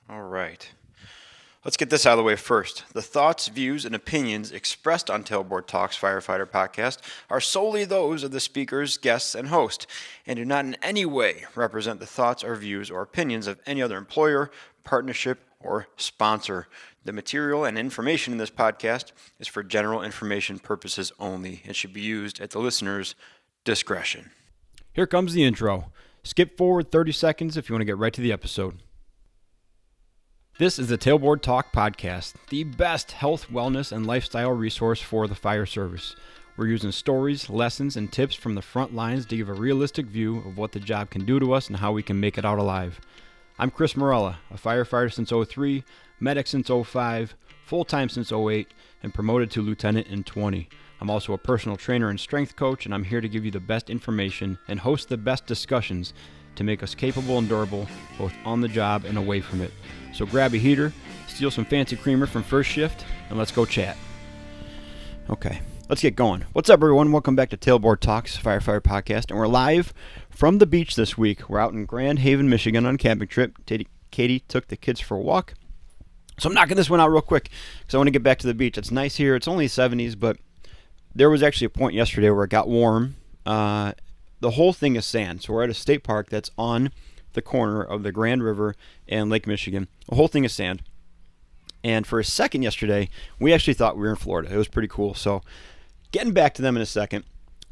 All right. Let's get this out of the way first. The thoughts, views, and opinions expressed on Tailboard Talks Firefighter podcast are solely those of the speakers, guests, and host, and do not in any way represent the thoughts or views or opinions of any other employer, partnership, or sponsor. The material and information in this podcast is for general information purposes only and should be used at the listener's discretion. Here comes the intro. Skip forward 30 seconds if you want to get right to the episode. This is the Tailboard Talk podcast, the best health, wellness, and lifestyle resource for the fire service. We're using stories, lessons, and tips from the front lines to give a realistic view of what the job can do to us and how we can make it out alive. I'm Chris Morella, a firefighter since 03, medic since 05, full-time since 08, and promoted to lieutenant in 20. I'm also a personal trainer and strength coach, and I'm here to give you the best information and host the best discussions to make us capable and durable, both on the job and away from it. So grab a heater, steal some fancy creamer from First Shift, and let's go chat. Okay, let's get going. What's up, everyone? Welcome back to Tailboard Talks Firefighter Podcast, and we're live from the beach this week. We're out in Grand Haven, Michigan on a camping trip. Katie took the kids for a walk. So I'm knocking this one out real quick because I want to get back to the beach. It's nice here. It's only 70s, but there was actually a point yesterday where it got warm. The whole thing is sand. So we're at a state park that's on the corner of the Grand River and Lake Michigan. The whole thing is sand. And for a second yesterday, we actually thought we were in Florida. It was pretty cool. So getting back to them in a second.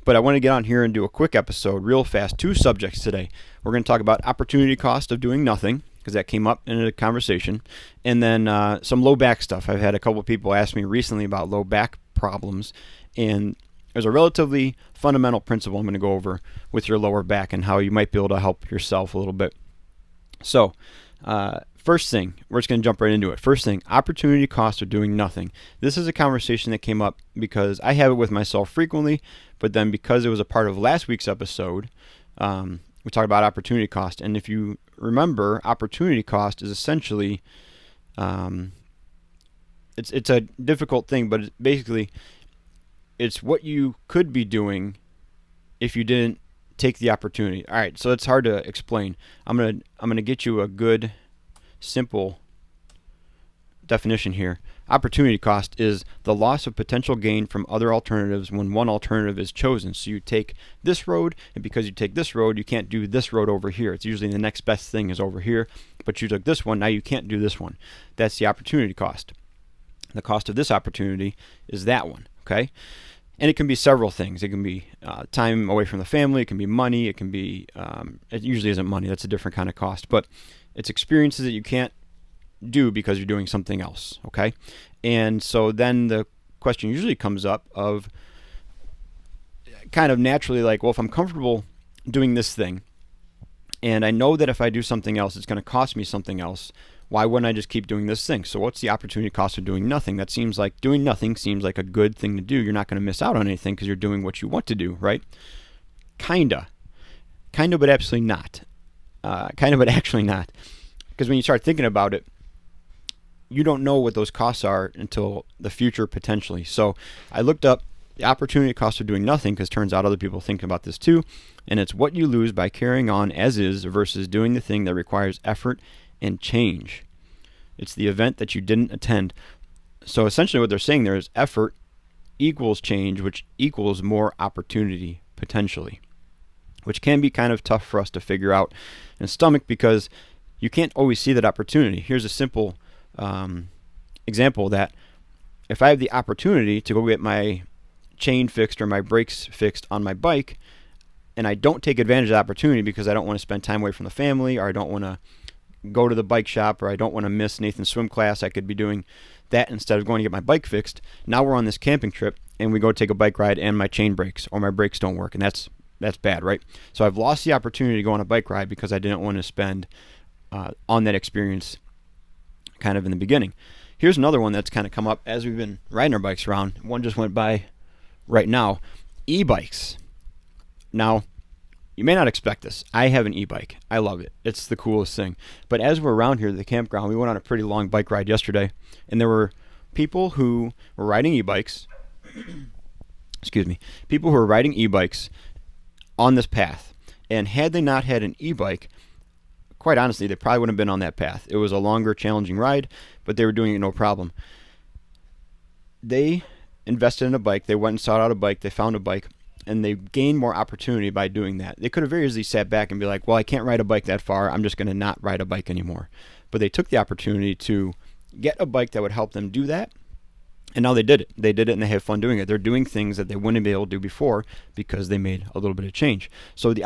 But I want to get on here and do a quick episode real fast. Two subjects today. We're going to talk about opportunity cost of doing nothing, because that came up in a conversation. And then some low back stuff. I've had a couple of people ask me recently about low back problems. And there's a relatively fundamental principle I'm going to go over with your lower back and how you might be able to help yourself a little bit. So, first thing, we're just going to jump right into it. First thing, opportunity cost of doing nothing. This is a conversation that came up because I have it with myself frequently, but then because it was a part of last week's episode, we talked about opportunity cost. And if you remember, opportunity cost is essentially, it's a difficult thing, but basically, it's what you could be doing if you didn't take the opportunity. All right, so it's hard to explain. I'm gonna get you a good, simple definition here. Opportunity cost is the loss of potential gain from other alternatives when one alternative is chosen. So you take this road, and because you take this road, you can't do this road over here. It's usually the next best thing is over here, but you took this one, now you can't do this one. That's the opportunity cost. The cost of this opportunity is that one, okay? And it can be several things. It can be time away from the family. It can be money. It can be, it usually isn't money. That's a different kind of cost. But it's experiences that you can't do because you're doing something else, okay? And so then the question usually comes up of kind of naturally like, well, if I'm comfortable doing this thing, and I know that if I do something else, it's going to cost me something else, why wouldn't I just keep doing this thing? So what's the opportunity cost of doing nothing? That seems like doing nothing seems like a good thing to do. You're not going to miss out on anything because you're doing what you want to do, right? Kinda, but absolutely not. But actually not. Because when you start thinking about it, you don't know what those costs are until the future potentially. So I looked up the opportunity cost of doing nothing because it turns out other people think about this too. And it's what you lose by carrying on as is versus doing the thing that requires effort and change. It's the event that you didn't attend. So essentially what they're saying there is effort equals change, which equals more opportunity potentially, which can be kind of tough for us to figure out and stomach because you can't always see that opportunity. Here's a simple example that if I have the opportunity to go get my chain fixed or my brakes fixed on my bike and I don't take advantage of the opportunity because I don't want to spend time away from the family or I don't want to go to the bike shop or I don't want to miss Nathan's swim class, I could be doing that instead of going to get my bike fixed. Now we're on this camping trip and we go take a bike ride and my chain breaks or my brakes don't work, and that's bad, right? So I've lost the opportunity to go on a bike ride because I didn't want to spend on that experience kind of in the beginning. Here's another one that's kind of come up as we've been riding our bikes around. One just went by right now. E-bikes. Now, you may not expect this. I have an e-bike. I love it. It's the coolest thing. But as we're around here at the campground, we went on a pretty long bike ride yesterday, and there were people who were riding e-bikes. People who were riding e-bikes on this path. And had they not had an e-bike, quite honestly, they probably wouldn't have been on that path. It was a longer, challenging ride, but they were doing it no problem. They invested in a bike. They went and sought out a bike. They found a bike, and they gained more opportunity by doing that. They could have very easily sat back and be like, well, I can't ride a bike that far. I'm just going to not ride a bike anymore. But they took the opportunity to get a bike that would help them do that. And now they did it. They did it, and they have fun doing it. They're doing things that they wouldn't be able to do before because they made a little bit of change. So the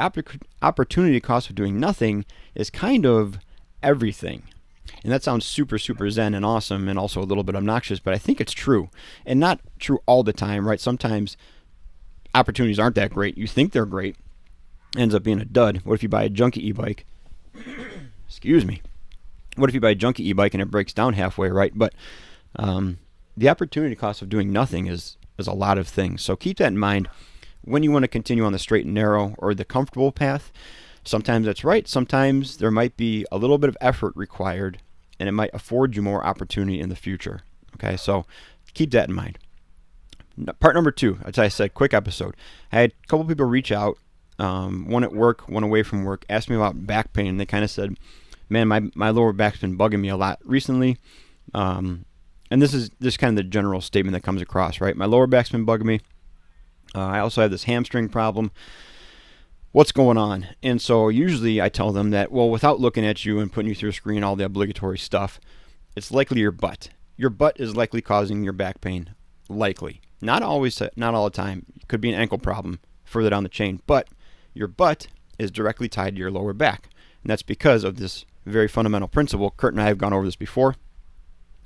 opportunity cost of doing nothing is kind of everything. And that sounds super, super zen and awesome and also a little bit obnoxious, but I think it's true. And not true all the time, right? Sometimes opportunities aren't that great. You think they're great, ends up being a dud. What if you buy a junky e-bike? Excuse me. What if you buy a junky e-bike and it breaks down halfway, right? But the opportunity cost of doing nothing is a lot of things. So keep that in mind when you want to continue on the straight and narrow or the comfortable path. Sometimes that's right. Sometimes there might be a little bit of effort required, and it might afford you more opportunity in the future. Okay, so keep that in mind. Part number 2, as I said, quick episode. I had a couple people reach out, one at work, one away from work, asked me about back pain, and they kind of said, man, my lower back's been bugging me a lot recently. And this is kind of the general statement that comes across, right? My lower back's been bugging me. I also have this hamstring problem. What's going on? And so usually I tell them that, well, without looking at you and putting you through a screen, all the obligatory stuff, it's likely your butt. Your butt is likely causing your back pain. Likely. Not always, not all the time. It could be an ankle problem further down the chain. But your butt is directly tied to your lower back. And that's because of this very fundamental principle. Kurt and I have gone over this before.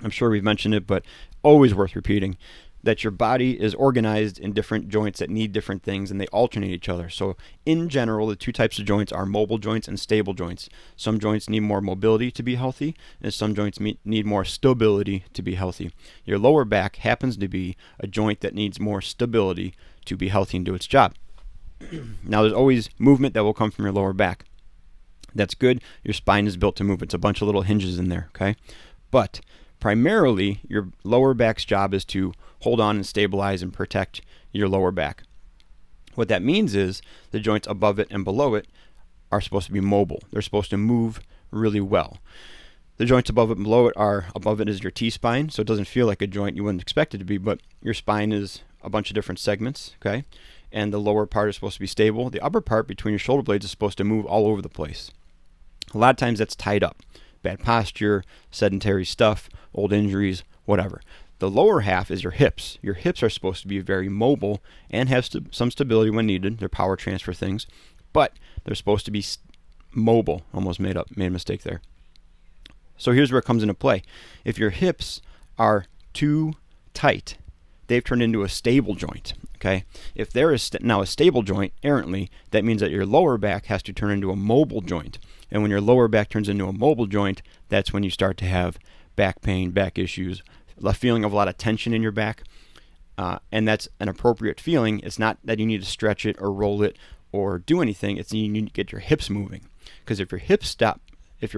I'm sure we've mentioned it, but always worth repeating, that your body is organized in different joints that need different things, and they alternate each other. So in general, the 2 types of joints are mobile joints and stable joints. Some joints need more mobility to be healthy, and some joints need more stability to be healthy. Your lower back happens to be a joint that needs more stability to be healthy and do its job. Now, there's always movement that will come from your lower back. That's good. Your spine is built to move. It's a bunch of little hinges in there, okay? But primarily, your lower back's job is to hold on and stabilize and protect your lower back. What that means is the joints above it and below it are supposed to be mobile. They're supposed to move really well. The joints above it and below it are, above it is your T-spine, so it doesn't feel like a joint you wouldn't expect it to be, but your spine is a bunch of different segments, okay? And the lower part is supposed to be stable. The upper part between your shoulder blades is supposed to move all over the place. A lot of times that's tied up. Bad posture, sedentary stuff, old injuries, whatever. The lower half is your hips. Your hips are supposed to be very mobile and have some stability when needed. They're power transfer things, but they're supposed to be mobile. Almost made a mistake there. So here's where it comes into play. If your hips are too tight, they've turned into a stable joint. Okay. If there is now a stable joint errantly, that means that your lower back has to turn into a mobile joint. And when your lower back turns into a mobile joint, that's when you start to have back pain, back issues, a feeling of a lot of tension in your back. And that's an appropriate feeling. It's not that you need to stretch it or roll it or do anything. It's that you need to get your hips moving. Because if your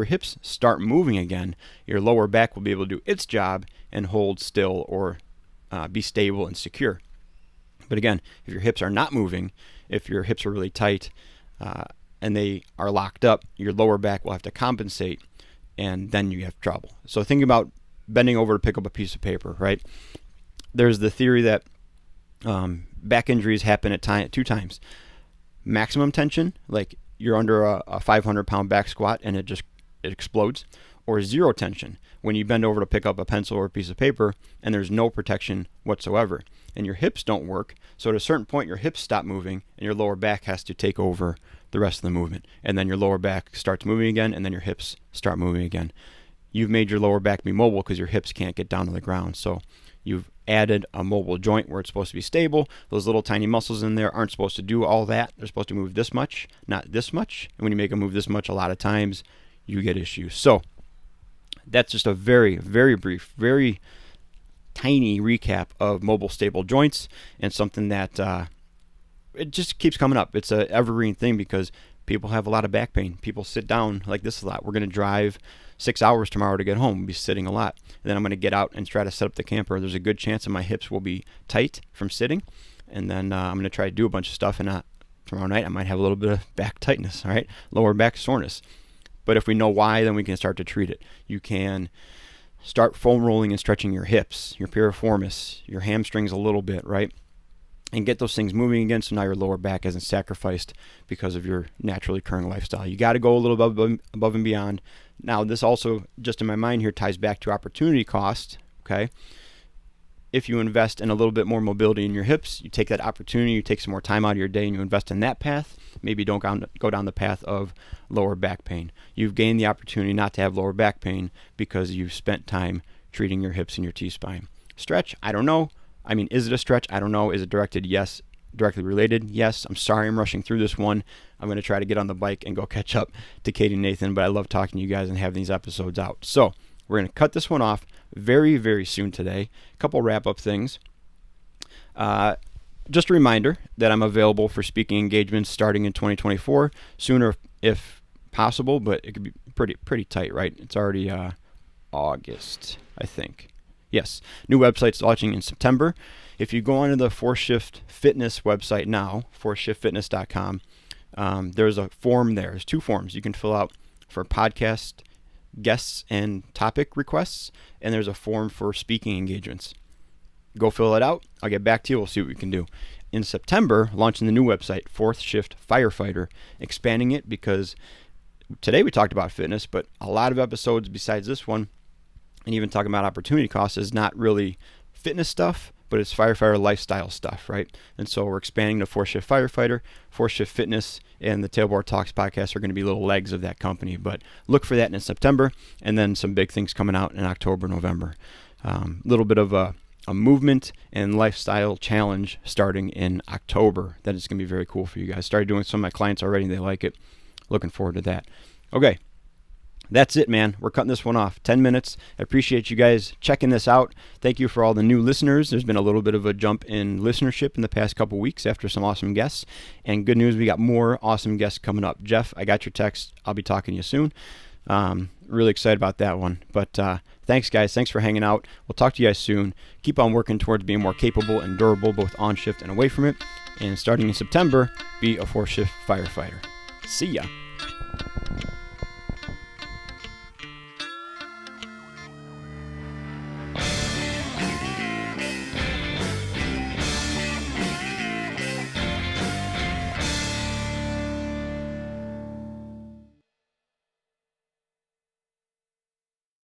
hips start moving again, your lower back will be able to do its job and hold still or be stable and secure. But again, if your hips are not moving, if your hips are really tight and they are locked up, your lower back will have to compensate, and then you have trouble. So think about bending over to pick up a piece of paper, right? There's the theory that back injuries happen at 2 times. Maximum tension, like you're under a 500-pound back squat and it explodes, or zero tension, when you bend over to pick up a pencil or a piece of paper and there's no protection whatsoever. And your hips don't work, so at a certain point your hips stop moving and your lower back has to take over the rest of the movement. And then your lower back starts moving again, and then your hips start moving again. You've made your lower back be mobile because your hips can't get down to the ground. So you've added a mobile joint where it's supposed to be stable. Those little tiny muscles in there aren't supposed to do all that. They're supposed to move this much, not this much. And when you make them move this much, a lot of times you get issues. So that's just a very, very brief, very tiny recap of mobile stable joints, and something that it just keeps coming up. It's an evergreen thing because people have a lot of back pain. People sit down like this a lot. We're going to drive 6 hours tomorrow to get home. We'll be sitting a lot. And then I'm going to get out and try to set up the camper. There's a good chance that my hips will be tight from sitting. And then I'm going to try to do a bunch of stuff. And tomorrow night I might have a little bit of back tightness, all right? Lower back soreness. But if we know why, then we can start to treat it. You can start foam rolling and stretching your hips, your piriformis, your hamstrings a little bit, right? And get those things moving again so now your lower back isn't sacrificed because of your naturally occurring lifestyle. You got to go a little above and beyond. Now, this also, just in my mind here, ties back to opportunity cost, okay? If you invest in a little bit more mobility in your hips, you take that opportunity, you take some more time out of your day and you invest in that path, maybe don't go down the path of lower back pain. You've gained the opportunity not to have lower back pain because you've spent time treating your hips and your T-spine. Stretch, I don't know. I mean, is it a stretch? I don't know. Is it directed? Yes. Directly related? Yes. I'm sorry I'm rushing through this one. I'm going to try to get on the bike and go catch up to Katie and Nathan, but I love talking to you guys and having these episodes out. So we're going to cut this one off very, very soon today. A couple wrap-up things. Just a reminder that I'm available for speaking engagements starting in 2024, sooner if possible, but it could be pretty tight, right? It's already August, I think. Yes, new website's launching in September. If you go onto the 4Shift Fitness website now, 4shiftfitness.com, there's a form there. There's 2 forms you can fill out for podcast guests and topic requests, and there's a form for speaking engagements. Go fill it out. I'll get back to you. We'll see what we can do. In September, launching the new website, 4th Shift Firefighter, expanding it because today we talked about fitness, but a lot of episodes besides this one, and even talking about opportunity costs, is not really fitness stuff, but it's firefighter lifestyle stuff, right? And so we're expanding to 4Shift Firefighter, 4Shift Fitness, and the Tailboard Talks podcast are going to be little legs of that company. But look for that in September, and then some big things coming out in October, November. Little bit of a movement and lifestyle challenge starting in October. That is going to be very cool for you guys. Started doing some of my clients already, and they like it. Looking forward to that. Okay. That's it, man. We're cutting this one off. 10 minutes. I appreciate you guys checking this out. Thank you for all the new listeners. There's been a little bit of a jump in listenership in the past couple weeks after some awesome guests. And good news, we got more awesome guests coming up. Jeff, I got your text. I'll be talking to you soon. Really excited about that one. But thanks, guys. Thanks for hanging out. We'll talk to you guys soon. Keep on working towards being more capable and durable, both on shift and away from it. And starting in September, be a 4-shift firefighter. See ya.